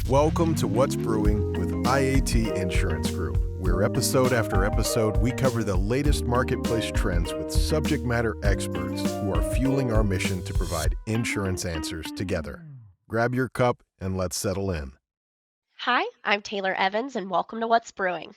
Welcome to What's Brewing with IAT Insurance Group, where episode after episode we cover the latest marketplace trends with subject matter experts who are fueling our mission to provide insurance answers together. Grab your cup and let's settle in. Hi, I'm Taylor Evans, and welcome to What's Brewing.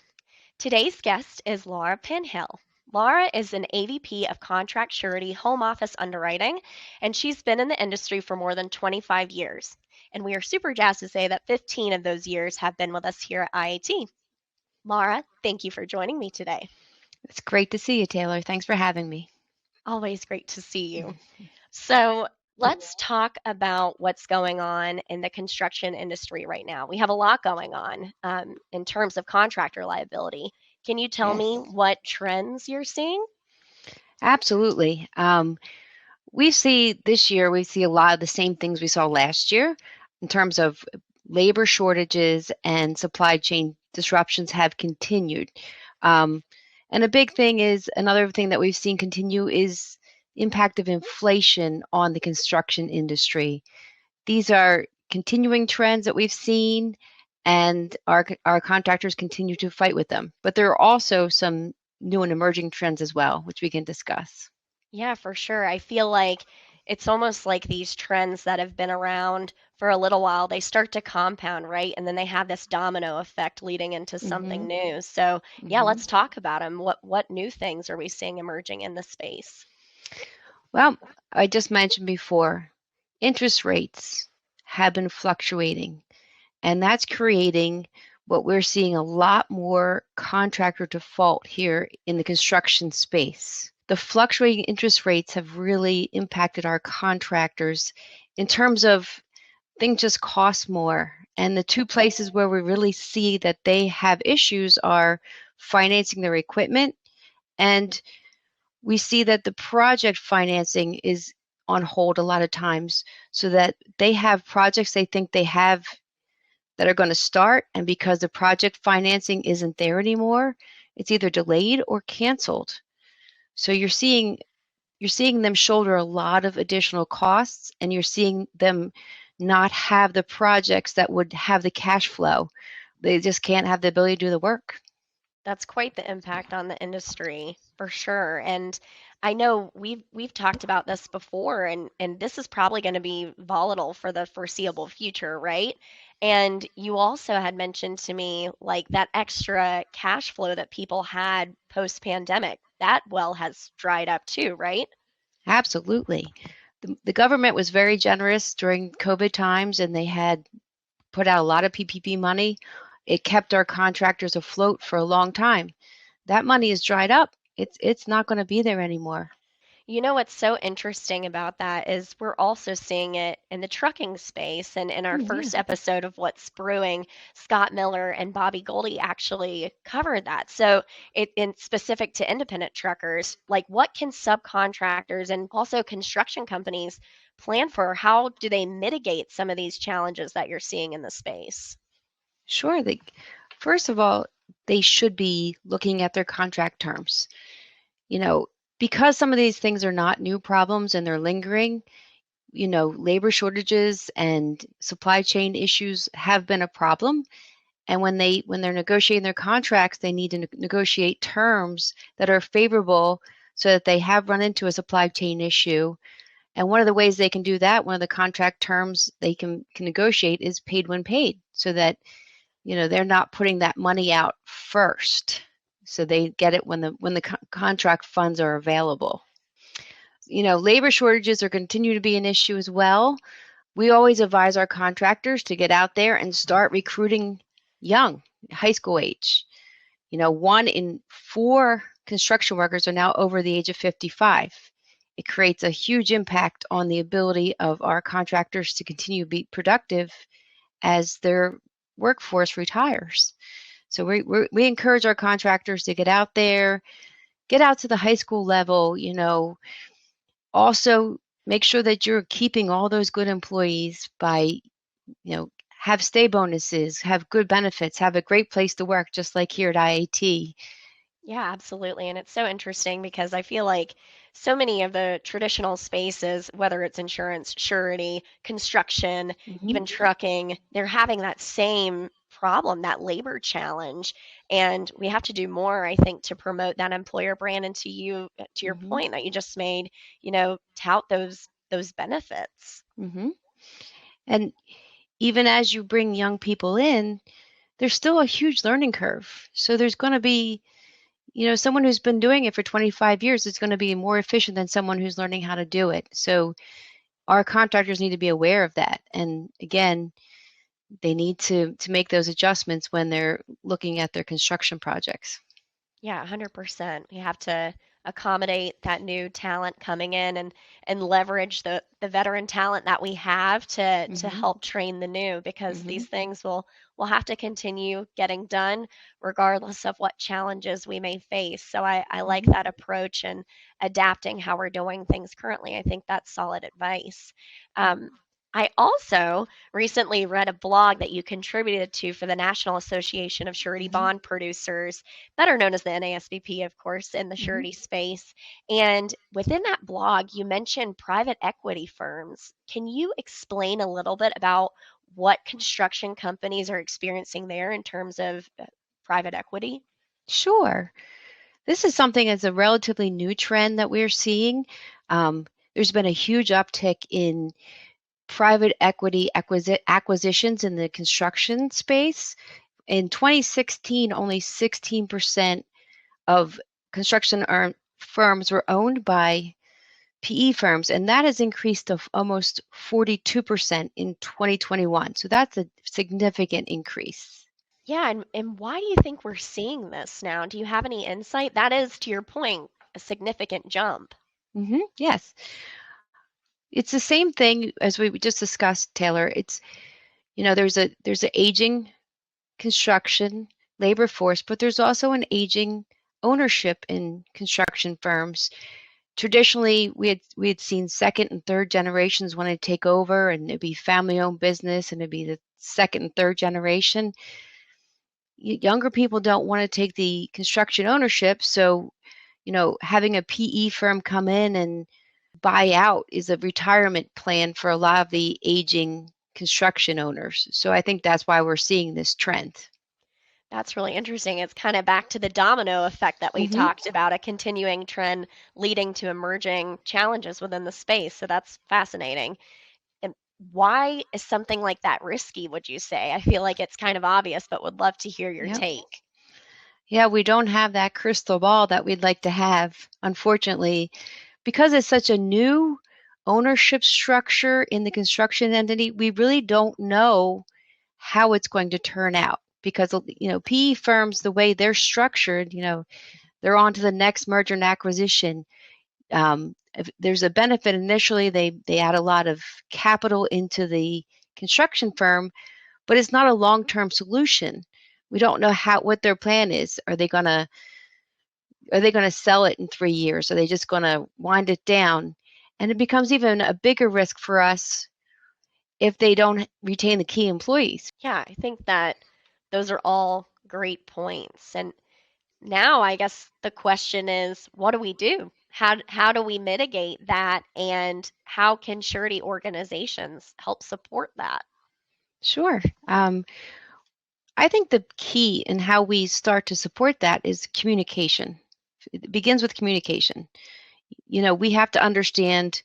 Today's guest is Laura Penhale. Laura is an AVP of Contract Surety Home Office Underwriting, and she's been in the industry for more than 25 years. And we are super jazzed to say that 15 of those years have been with us here at IAT. Laura, thank you for joining me today. It's great to see you, Taylor. Thanks for having me. Always great to see you. So let's talk about what's going on in the construction industry right now. We have a lot going on in terms of contractor liability. Can you tell me what trends you're seeing? Absolutely. We see a lot of the same things we saw last year in terms of labor shortages and supply chain disruptions have continued. And a big thing is, another thing that we've seen continue is impact of inflation on the construction industry. These are continuing trends that we've seen, and our contractors continue to fight with them. But there are also some new and emerging trends as well, which we can discuss. Yeah, for sure. I feel like it's almost like these trends that have been around for a little while, they start to compound, right? And then they have this domino effect leading into something new. So, yeah, let's talk about them. What new things are we seeing emerging in the space? Well, I just mentioned before, interest rates have been fluctuating, and that's creating what we're seeing a lot more contractor default here in the construction space. The fluctuating interest rates have really impacted our contractors in terms of things just cost more. And the two places where we really see that they have issues are financing their equipment, and we see that the project financing is on hold a lot of times, so that they have projects they think they have that are going to start, and because the project financing isn't there anymore, it's either delayed or canceled. So you're seeing them shoulder a lot of additional costs, and you're seeing them not have the projects that would have the cash flow. They just can't have the ability to do the work. That's quite the impact on the industry, for sure. And I know we've talked about this before, and this is probably going to be volatile for the foreseeable future, right? And you also had mentioned to me like that extra cash flow that people had post-pandemic, that well has dried up too, right? Absolutely. The government was very generous during COVID times, and they had put out a lot of PPP money. It kept our contractors afloat for a long time. That money is dried up. It's not going to be there anymore. You know what's so interesting about that is we're also seeing it in the trucking space. And in our first episode of What's Brewing, Scott Miller and Bobby Goldie actually covered that. So in specific to independent truckers, like what can subcontractors and also construction companies plan for? How do they mitigate some of these challenges that you're seeing in the space? Sure. First of all, they should be looking at their contract terms. Because some of these things are not new problems and they're lingering, labor shortages and supply chain issues have been a problem. And when they're negotiating their contracts, they need to negotiate terms that are favorable so that they have run into a supply chain issue. And one of the ways they can do that, one of the contract terms they can negotiate is paid when paid, so that they're not putting that money out first. So they get it when the contract funds are available. Labor shortages are continue to be an issue as well. We always advise our contractors to get out there and start recruiting young, high school age. 1 in 4 construction workers are now over the age of 55. It creates a huge impact on the ability of our contractors to continue to be productive as their workforce retires. So we encourage our contractors to get out there, get out to the high school level, also make sure that you're keeping all those good employees by, have stay bonuses, have good benefits, have a great place to work, just like here at IAT. Yeah, absolutely. And it's so interesting because I feel like so many of the traditional spaces, whether it's insurance, surety, construction, Hmm. even trucking, they're having that same problem, that labor challenge. And we have to do more, I think, to promote that employer brand. And to your Hmm. point that you just made, tout those benefits. Hmm. And even as you bring young people in, there's still a huge learning curve. So there's going to be, someone who's been doing it for 25 years is going to be more efficient than someone who's learning how to do it. So our contractors need to be aware of that. And again, they need to make those adjustments when they're looking at their construction projects. Yeah, 100%. We have to accommodate that new talent coming in and leverage the veteran talent that we have to Hmm. help train the new because Hmm. these things will have to continue getting done regardless of what challenges we may face. So I like Hmm. that approach and adapting how we're doing things currently. I think that's solid advice. I also recently read a blog that you contributed to for the National Association of Surety Hmm. Bond Producers, better known as the NASBP, of course, in the Hmm. surety space. And within that blog, you mentioned private equity firms. Can you explain a little bit about what construction companies are experiencing there in terms of private equity? Sure. This is something that's a relatively new trend that we're seeing. There's been a huge uptick in private equity acquisitions in the construction space. In 2016, only 16% of construction firms were owned by PE firms, and that has increased to almost 42% in 2021. So that's a significant increase. Yeah, and why do you think we're seeing this now? Do you have any insight? That is, to your point, a significant jump. Yes, it's the same thing as we just discussed, Taylor. It's there's an aging construction labor force, but there's also an aging ownership in construction firms. Traditionally, we had seen second and third generations want to take over, and it'd be family-owned business, and it'd be the second and third generation. Younger people don't want to take the construction ownership, so having a PE firm come in and buy out is a retirement plan for a lot of the aging construction owners. So I think that's why we're seeing this trend. That's really interesting. It's kind of back to the domino effect that we Hmm. talked about, a continuing trend leading to emerging challenges within the space. So that's fascinating. And why is something like that risky, would you say? I feel like it's kind of obvious, but would love to hear your Yep. take. Yeah, we don't have that crystal ball that we'd like to have, unfortunately, because it's such a new ownership structure in the construction entity. We really don't know how it's going to turn out because PE firms, the way they're structured, they're on to the next merger and acquisition. If there's a benefit initially, they add a lot of capital into the construction firm, but it's not a long-term solution. We don't know what their plan is. Are they going to sell it in 3 years? Are they just going to wind it down? And it becomes even a bigger risk for us if they don't retain the key employees. Yeah, I think that those are all great points. And now I guess the question is, what do we do? How do we mitigate that, and how can surety organizations help support that? Sure. I think the key in how we start to support that is communication. It begins with communication. We have to understand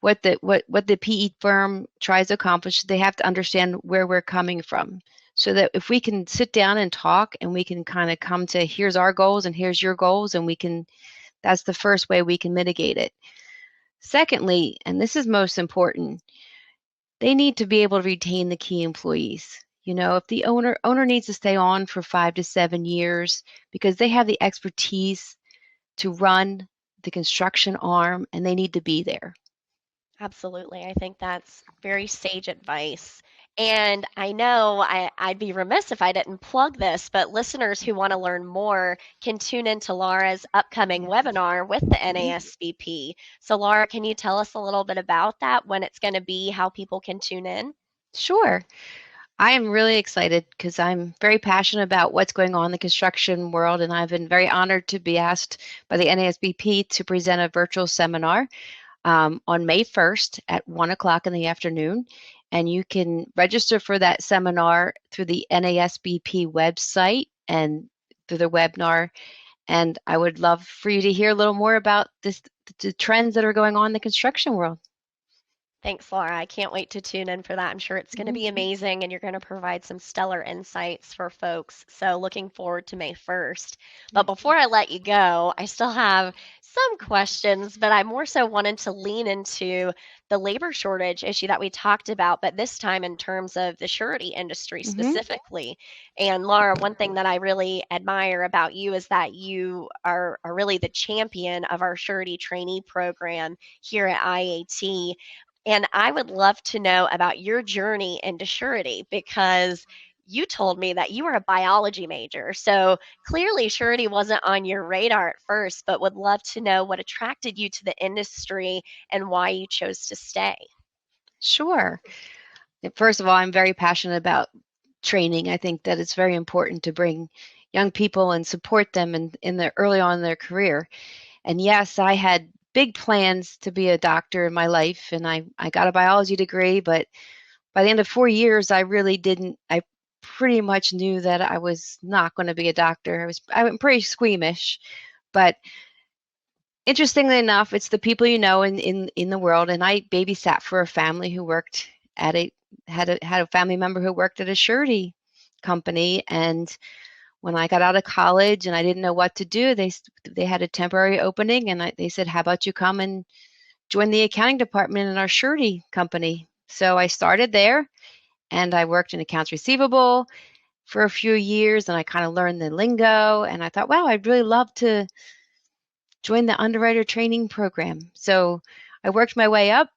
what the PE firm tries to accomplish. They have to understand where we're coming from, so that if we can sit down and talk and we can kind of come to, here's our goals and here's your goals, and that's the first way we can mitigate it. Secondly, and this is most important, they need to be able to retain the key employees. If the owner needs to stay on for 5 to 7 years because they have the expertise to run the construction arm and they need to be there. Absolutely. I think that's very sage advice. And I know I'd be remiss if I didn't plug this, but listeners who want to learn more can tune into Laura's upcoming Yes. webinar with the Mhm. NASBP. So, Laura, can you tell us a little bit about that, when it's going to be, how people can tune in? Sure. I am really excited because I'm very passionate about what's going on in the construction world, and I've been very honored to be asked by the NASBP to present a virtual seminar on May 1st at 1 o'clock in the afternoon. And you can register for that seminar through the NASBP website and through the webinar. And I would love for you to hear a little more about the trends that are going on in the construction world. Thanks, Laura. I can't wait to tune in for that. I'm sure it's going to be amazing, and you're going to provide some stellar insights for folks. So looking forward to May 1st. But before I let you go, I still have some questions, but I more so wanted to lean into the labor shortage issue that we talked about, but this time in terms of the surety industry specifically. And Laura, one thing that I really admire about you is that you are really the champion of our surety trainee program here at IAT. And I would love to know about your journey into surety, because you told me that you were a biology major. So clearly surety wasn't on your radar at first, but would love to know what attracted you to the industry and why you chose to stay. Sure. First of all, I'm very passionate about training. I think that it's very important to bring young people and support them early on in their career. And yes, I had big plans to be a doctor in my life, and I got a biology degree, but by the end of 4 years, I pretty much knew that I was not going to be a doctor. I'm pretty squeamish, but interestingly enough, it's the people you know in the world. And I babysat for a family who worked had a family member who worked at a surety company. And when I got out of college and I didn't know what to do, they had a temporary opening, and they said, "How about you come and join the accounting department in our surety company?" So I started there, and I worked in accounts receivable for a few years, and I kind of learned the lingo. And I thought, wow, I'd really love to join the underwriter training program. So I worked my way up.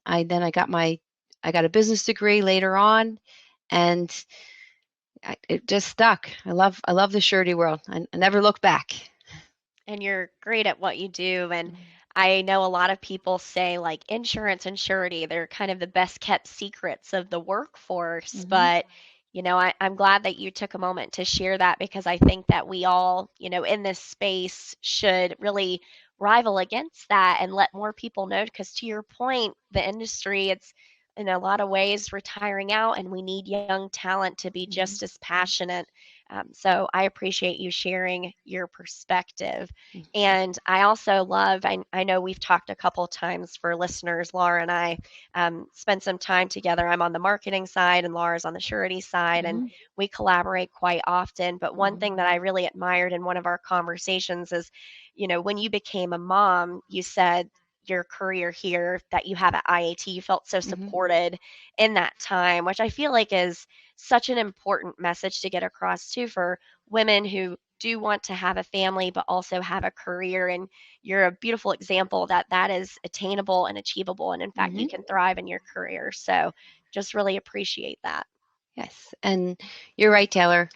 I got a business degree later on, and it just stuck. I love the surety world. I never look back. And you're great at what you do. And I know a lot of people say like insurance and surety, they're kind of the best kept secrets of the workforce. But, I'm glad that you took a moment to share that, because I think that we all, in this space should really rival against that and let more people know. Because to your point, the industry, it's in a lot of ways retiring out, and we need young talent to be just as passionate. So I appreciate you sharing your perspective. And I also love, I know we've talked a couple times for listeners, Laura and I spent some time together. I'm on the marketing side and Laura's on the surety side, and we collaborate quite often. But one thing that I really admired in one of our conversations is, when you became a mom, you said your career here that you have at IAT, you felt so supported in that time, which I feel like is such an important message to get across too for women who do want to have a family but also have a career. And you're a beautiful example that is attainable and achievable, and in fact you can thrive in your career. So just really appreciate that. Yes, and you're right, Taylor.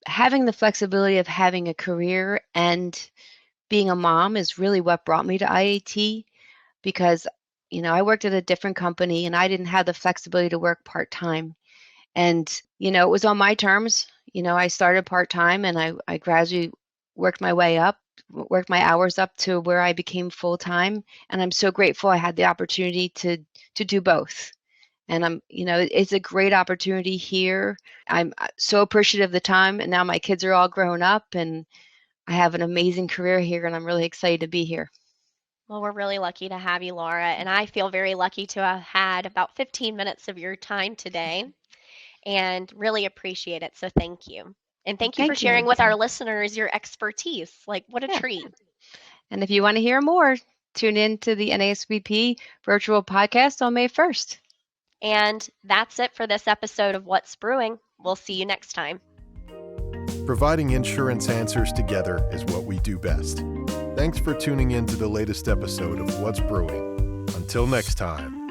Having the flexibility of having a career and being a mom is really what brought me to IAT, because I worked at a different company and I didn't have the flexibility to work part-time. And it was on my terms. I started part-time, and I gradually worked my way up, worked my hours up to where I became full-time. And I'm so grateful I had the opportunity to do both. And it's a great opportunity here. I'm so appreciative of the time, and now my kids are all grown up, and I have an amazing career here, and I'm really excited to be here. Well, we're really lucky to have you, Laura, and I feel very lucky to have had about 15 minutes of your time today and really appreciate it. So thank you. And thank you for sharing with our listeners your expertise. Like, what a treat. And if you want to hear more, tune in to the NASBP virtual podcast on May 1st. And that's it for this episode of What's Brewing. We'll see you next time. Providing insurance answers together is what we do best. Thanks for tuning in to the latest episode of What's Brewing. Until next time.